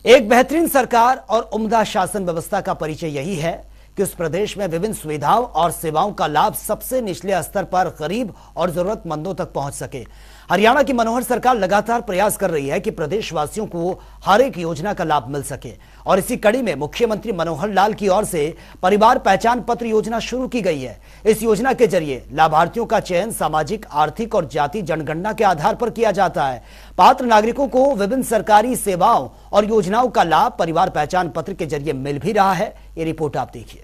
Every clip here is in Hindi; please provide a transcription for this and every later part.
एक बेहतरीन सरकार और उम्दा शासन व्यवस्था का परिचय यही है कि उस प्रदेश में विभिन्न सुविधाओं और सेवाओं का लाभ सबसे निचले स्तर पर गरीब और जरूरतमंदों तक पहुंच सके। हरियाणा की मनोहर सरकार लगातार प्रयास कर रही है कि प्रदेशवासियों को हर एक योजना का लाभ मिल सके और इसी कड़ी में मुख्यमंत्री मनोहर लाल की ओर से परिवार पहचान पत्र योजना शुरू की गई है। इस योजना के जरिए लाभार्थियों का चयन सामाजिक, आर्थिक और जाति जनगणना के आधार पर किया जाता है। पात्र नागरिकों को विभिन्न सरकारी सेवाओं और योजनाओं का लाभ परिवार पहचान पत्र के जरिए मिल भी रहा है। ये रिपोर्ट आप देखिए।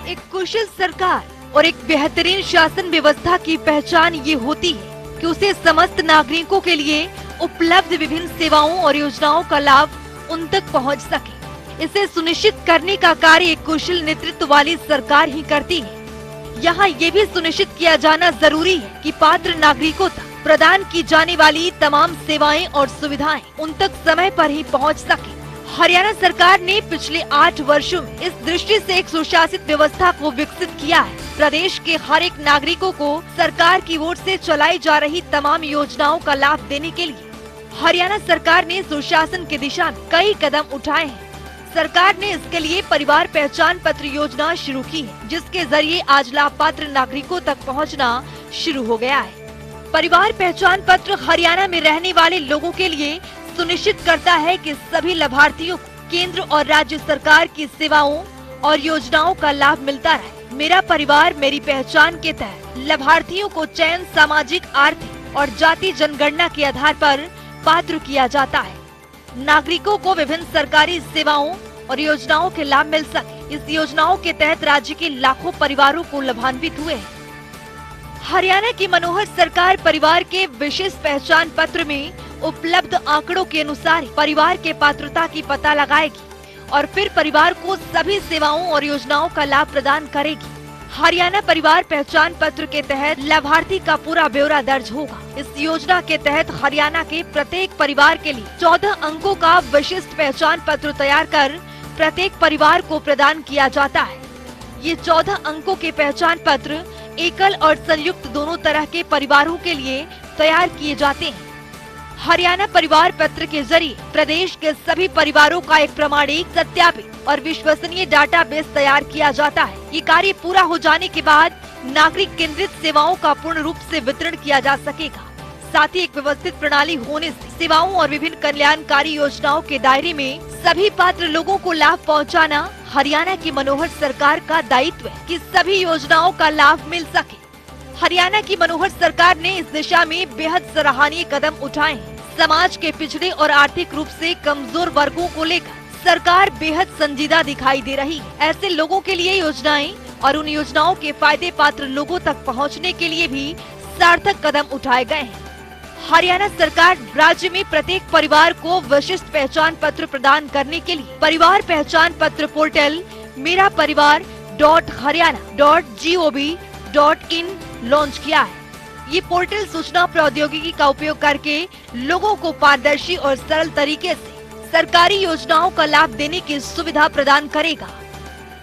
एक कुशल सरकार और एक बेहतरीन शासन व्यवस्था की पहचान ये होती है कि उसे समस्त नागरिकों के लिए उपलब्ध विभिन्न सेवाओं और योजनाओं का लाभ उन तक पहुंच सके। इसे सुनिश्चित करने का कार्य एक कुशल नेतृत्व वाली सरकार ही करती है। यहाँ ये भी सुनिश्चित किया जाना जरूरी है कि पात्र नागरिकों तक प्रदान की जाने वाली तमाम सेवाएं और सुविधाएं उन तक समय पर ही पहुंच सके। हरियाणा सरकार ने पिछले 8 वर्षों में इस दृष्टि से एक सुशासित व्यवस्था को विकसित किया है। प्रदेश के हर एक नागरिकों को सरकार की ओर से चलाई जा रही तमाम योजनाओं का लाभ देने के लिए हरियाणा सरकार ने सुशासन की दिशा में कई कदम उठाए हैं। सरकार ने इसके लिए परिवार पहचान पत्र योजना शुरू की है, जिसके जरिए आज लाभ पात्र नागरिकों तक पहुँचना शुरू हो गया है। परिवार पहचान पत्र हरियाणा में रहने वाले लोगों के लिए सुनिश्चित करता है कि सभी लाभार्थियों को केंद्र और राज्य सरकार की सेवाओं और योजनाओं का लाभ मिलता रहे। मेरा परिवार मेरी पहचान के तहत लाभार्थियों को चयन सामाजिक, आर्थिक और जाति जनगणना के आधार पर पात्र किया जाता है। नागरिकों को विभिन्न सरकारी सेवाओं और योजनाओं के लाभ मिल सके, इस योजनाओं के तहत राज्य के लाखों परिवारों को लाभान्वित हुए हैं। हरियाणा की मनोहर सरकार परिवार के विशेष पहचान पत्र में उपलब्ध आंकड़ों के अनुसार परिवार के पात्रता की पता लगाएगी और फिर परिवार को सभी सेवाओं और योजनाओं का लाभ प्रदान करेगी। हरियाणा परिवार पहचान पत्र के तहत लाभार्थी का पूरा ब्यौरा दर्ज होगा। इस योजना के तहत हरियाणा के प्रत्येक परिवार के लिए 14 अंकों का विशिष्ट पहचान पत्र तैयार कर प्रत्येक परिवार को प्रदान किया जाता है। ये 14 अंकों के पहचान पत्र एकल और संयुक्त दोनों तरह के परिवारों के लिए तैयार किए जाते हैं। हरियाणा परिवार पत्र के जरिए प्रदेश के सभी परिवारों का एक प्रमाणिक, सत्यापित और विश्वसनीय डाटाबेस तैयार किया जाता है। ये कार्य पूरा हो जाने के बाद नागरिक केंद्रित सेवाओं का पूर्ण रूप से वितरण किया जा सकेगा। साथ ही एक व्यवस्थित प्रणाली होने से सेवाओं और विभिन्न कल्याणकारी योजनाओं के दायरे में सभी पात्र लोगों को लाभ पहुंचाना हरियाणा की मनोहर सरकार का दायित्व है कि सभी योजनाओं का लाभ मिल सके। हरियाणा की मनोहर सरकार ने इस दिशा में बेहद सराहनीय कदम उठाए हैं। समाज के पिछड़े और आर्थिक रूप से कमजोर वर्गों को लेकर सरकार बेहद संजीदा दिखाई दे रही है। ऐसे लोगों के लिए योजनाएं और उन योजनाओं के फायदे पात्र लोगों तक पहुंचने के लिए भी सार्थक कदम उठाए गए हैं। हरियाणा सरकार राज्य में प्रत्येक परिवार को विशिष्ट पहचान पत्र प्रदान करने के लिए परिवार पहचान पत्र पोर्टल मेरा परिवार .हरियाणा.gov.in लॉन्च किया है। ये पोर्टल सूचना प्रौद्योगिकी का उपयोग करके लोगों को पारदर्शी और सरल तरीके से सरकारी योजनाओं का लाभ देने की सुविधा प्रदान करेगा।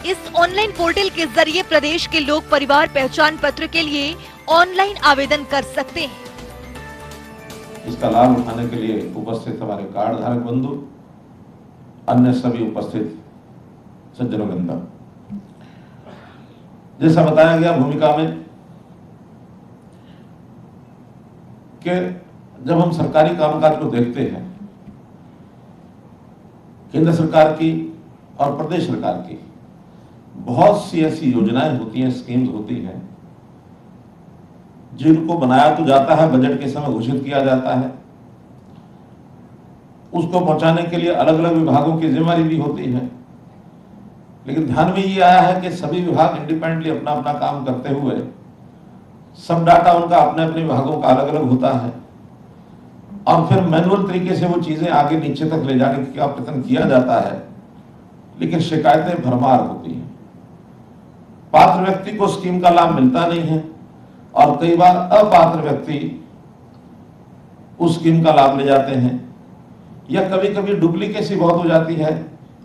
इस ऑनलाइन पोर्टल के जरिए प्रदेश के लोग परिवार पहचान पत्र के लिए ऑनलाइन आवेदन कर सकते हैं। इसका लाभ उठाने के लिए उपस्थित हमारे कार्ड धारक बंधु, अन्य सभी उपस्थित सज्जनों, जैसा बताया गया भूमिका में कि जब हम सरकारी कामकाज को देखते हैं, केंद्र सरकार की और प्रदेश सरकार की बहुत सी ऐसी योजनाएं होती हैं, स्कीम्स होती हैं, जिनको बनाया तो जाता है, बजट के समय घोषित किया जाता है, उसको पहुंचाने के लिए अलग अलग विभागों की जिम्मेदारी भी होती है। लेकिन ध्यान में ये आया है कि सभी विभाग इंडिपेंडेंटली अपना अपना काम करते हुए सब डाटा उनका अपने अपने विभागों का अलग अलग होता है और फिर मैनुअल तरीके से वो चीजें आगे नीचे तक ले जाने का प्रयत्न किया जाता है, लेकिन शिकायतें भरमार होती हैं। पात्र व्यक्ति को स्कीम का लाभ मिलता नहीं है और कई बार अपात्र व्यक्ति उस स्कीम का लाभ ले जाते हैं, या कभी कभी डुप्लीकेसी बहुत हो जाती है।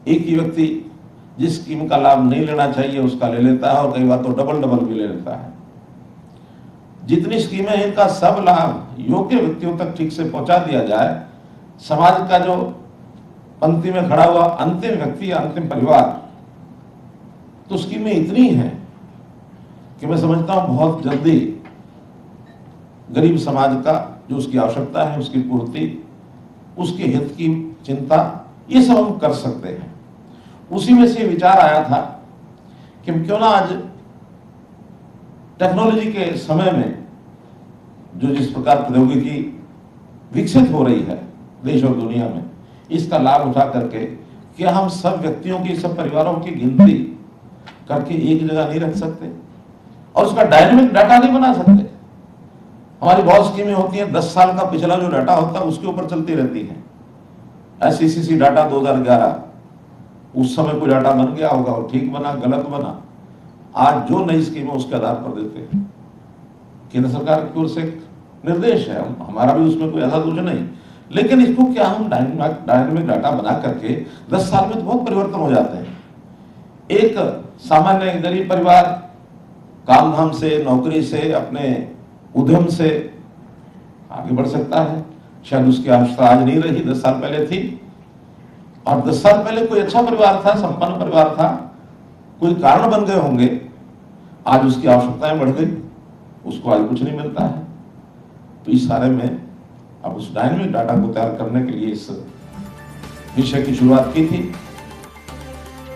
एक ही व्यक्ति जिस स्कीम का लाभ नहीं लेना चाहिए उसका ले लेता है और कई बार तो डबल भी ले लेता है। जितनी स्कीमें हैं इनका सब लाभ योग्य व्यक्तियों तक ठीक से पहुंचा दिया जाए, समाज का जो पंक्ति में खड़ा हुआ अंतिम व्यक्ति या अंतिम परिवार, तो स्कीमें इतनी हैं कि मैं समझता हूं बहुत जल्दी गरीब समाज का जो उसकी आवश्यकता है उसकी पूर्ति, उसके हित की चिंता, ये सब हम कर सकते हैं। उसी में से विचार आया था कि क्यों ना आज टेक्नोलॉजी के समय में जो जिस प्रकार प्रौद्योगिकी विकसित हो रही है देश और दुनिया में, इसका लाभ उठा करके क्या हम सब व्यक्तियों की, सब परिवारों की गिनती करके एक जगह नहीं रख सकते और उसका डायनेमिक डाटा नहीं बना सकते। हमारी बहुत स्कीमें होती हैं, 10 साल का पिछला जो डाटा होता है उसके ऊपर चलती रहती है। SECC डाटा 2011, उस समय कोई डाटा बन गया होगा और ठीक बना, गलत बना, आज जो नई स्कीम है उसके आधार पर देते हैं। केंद्र सरकार की ओर से एक निर्देश है, हमारा भी उसमें कोई ऐसा दोष नहीं, लेकिन इसको क्या हम डायनेमिक डाटा बना करके 10 साल में तो बहुत परिवर्तन हो जाते हैं। एक सामान्य गरीब परिवार काम धाम से, नौकरी से, अपने उद्यम से आगे बढ़ सकता है। शायद उसकी आवश्यकता आज नहीं रही, 10 साल पहले थी, और 10 साल पहले कोई अच्छा परिवार था, संपन्न परिवार था, कोई कारण बन गए होंगे, आज उसकी आवश्यकताएं बढ़ गई, उसको आज कुछ नहीं मिलता है। तो इस सारे में अब उस डायनेमिक डाटा को तैयार करने के लिए इस विषय की शुरुआत की थी।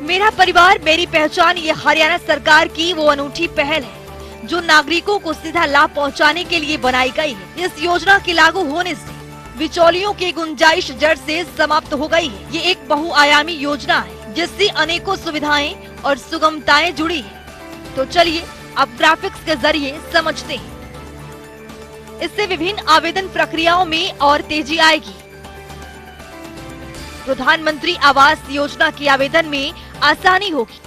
मेरा परिवार मेरी पहचान, ये हरियाणा सरकार की वो अनूठी पहल है जो नागरिकों को सीधा लाभ पहुंचाने के लिए बनाई गई है। इस योजना के लागू होने से बिचौलियों की गुंजाइश जड़ से समाप्त हो गई है। ये एक बहुआयामी योजना है जिससे अनेकों सुविधाएं और सुगमताएं जुड़ी है। तो चलिए अब ग्राफिक्स के जरिए समझते हैं। इससे विभिन्न आवेदन प्रक्रियाओं में और तेजी आएगी। प्रधानमंत्री आवास योजना के आवेदन में आसानी होगी।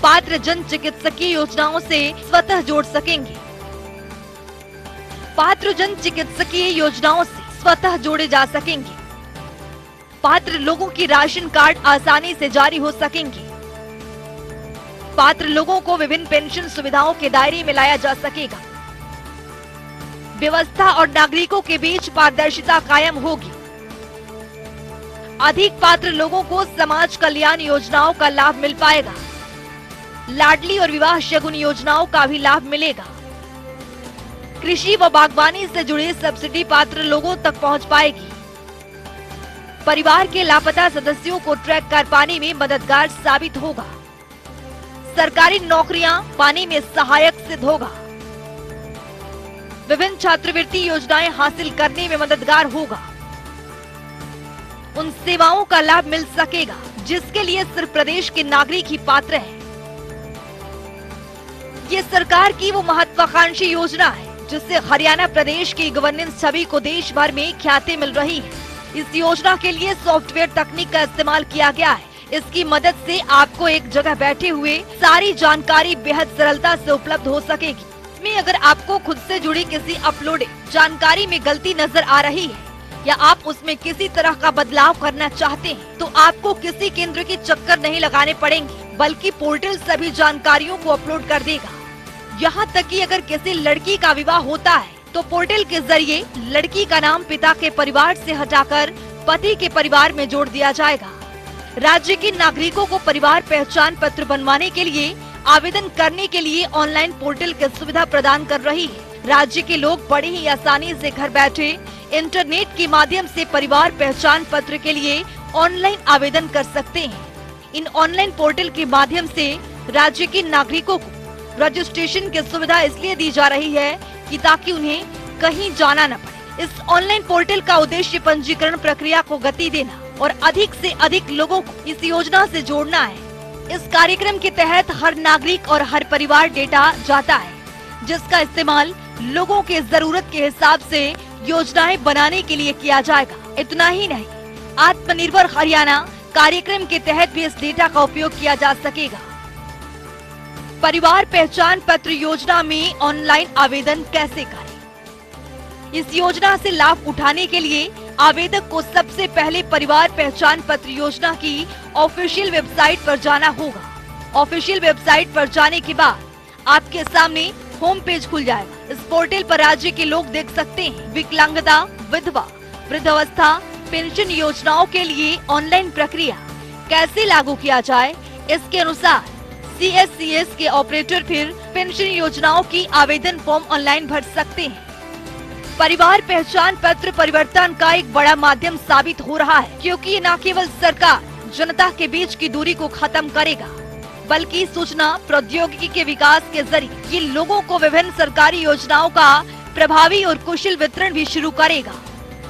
पात्र जन चिकित्सकीय योजनाओं से स्वतः जोड़ सकेंगे। पात्र जन चिकित्सकीय योजनाओं से स्वतः जोड़े जा सकेंगे। पात्र लोगों की राशन कार्ड आसानी से जारी हो सकेंगे। पात्र लोगों को विभिन्न पेंशन सुविधाओं के दायरे में लाया जा सकेगा। व्यवस्था और नागरिकों के बीच पारदर्शिता कायम होगी। अधिक पात्र लोगों को समाज कल्याण योजनाओं का लाभ मिल पाएगा। लाडली और विवाह शगुन योजनाओं का भी लाभ मिलेगा। कृषि व बागवानी से जुड़े सब्सिडी पात्र लोगों तक पहुंच पाएगी। परिवार के लापता सदस्यों को ट्रैक कर पाने में मददगार साबित होगा। सरकारी नौकरियां पाने में सहायक सिद्ध होगा। विभिन्न छात्रवृत्ति योजनाएं हासिल करने में मददगार होगा। उन सेवाओं का लाभ मिल सकेगा जिसके लिए सिर्फ प्रदेश के नागरिक ही पात्र हैं। ये सरकार की वो महत्वाकांक्षी योजना है जिससे हरियाणा प्रदेश की गवर्नेंस छवि को देश भर में ख्याति मिल रही है। इस योजना के लिए सॉफ्टवेयर तकनीक का इस्तेमाल किया गया है। इसकी मदद से आपको एक जगह बैठे हुए सारी जानकारी बेहद सरलता से उपलब्ध हो सकेगी। इसमें अगर आपको खुद से जुड़ी किसी अपलोडेड जानकारी में गलती नजर आ रही है या आप उसमें किसी तरह का बदलाव करना चाहते हैं तो आपको किसी केंद्र की चक्कर नहीं लगाने पड़ेंगे, बल्कि पोर्टल सभी जानकारियों को अपलोड कर देगा। यहाँ तक कि अगर किसी लड़की का विवाह होता है तो पोर्टल के जरिए लड़की का नाम पिता के परिवार से हटाकर पति के परिवार में जोड़ दिया जाएगा। राज्य के नागरिकों को परिवार पहचान पत्र बनवाने के लिए आवेदन करने के लिए ऑनलाइन पोर्टल की सुविधा प्रदान कर रही है। राज्य के लोग बड़ी ही आसानी से घर बैठे इंटरनेट के माध्यम से परिवार पहचान पत्र के लिए ऑनलाइन आवेदन कर सकते हैं। इन ऑनलाइन पोर्टल के माध्यम से राज्य के नागरिकों को रजिस्ट्रेशन की सुविधा इसलिए दी जा रही है कि ताकि उन्हें कहीं जाना न पड़े। इस ऑनलाइन पोर्टल का उद्देश्य पंजीकरण प्रक्रिया को गति देना और अधिक से अधिक लोगों को इस योजना से जोड़ना है। इस कार्यक्रम के तहत हर नागरिक और हर परिवार डेटा जाता है जिसका इस्तेमाल लोगों के जरूरत के हिसाब से योजनाएं बनाने के लिए किया जाएगा। इतना ही नहीं, आत्मनिर्भर हरियाणा कार्यक्रम के तहत भी इस डेटा का उपयोग किया जा सकेगा। परिवार पहचान पत्र योजना में ऑनलाइन आवेदन कैसे करें? इस योजना से लाभ उठाने के लिए आवेदक को सबसे पहले परिवार पहचान पत्र योजना की ऑफिशियल वेबसाइट पर जाना होगा। ऑफिशियल वेबसाइट पर जाने के बाद आपके सामने होम पेज खुल जाएगा। इस पोर्टल पर राज्य के लोग देख सकते हैं विकलांगता, विधवा, वृद्धावस्था पेंशन योजनाओं के लिए ऑनलाइन प्रक्रिया कैसे लागू किया जाए। इसके अनुसार CSCS के ऑपरेटर फिर पेंशन योजनाओं की आवेदन फॉर्म ऑनलाइन भर सकते हैं। परिवार पहचान पत्र परिवर्तन का एक बड़ा माध्यम साबित हो रहा है, क्योंकि न केवल सरकार जनता के बीच की दूरी को खत्म करेगा, बल्कि सूचना प्रौद्योगिकी के विकास के जरिए ये लोगों को विभिन्न सरकारी योजनाओं का प्रभावी और कुशल वितरण भी शुरू करेगा।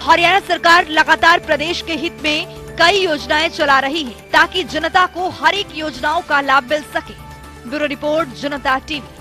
हरियाणा सरकार लगातार प्रदेश के हित में कई योजनाएं चला रही है, ताकि जनता को हर एक योजनाओं का लाभ मिल सके। ब्यूरो रिपोर्ट, जनता टीवी।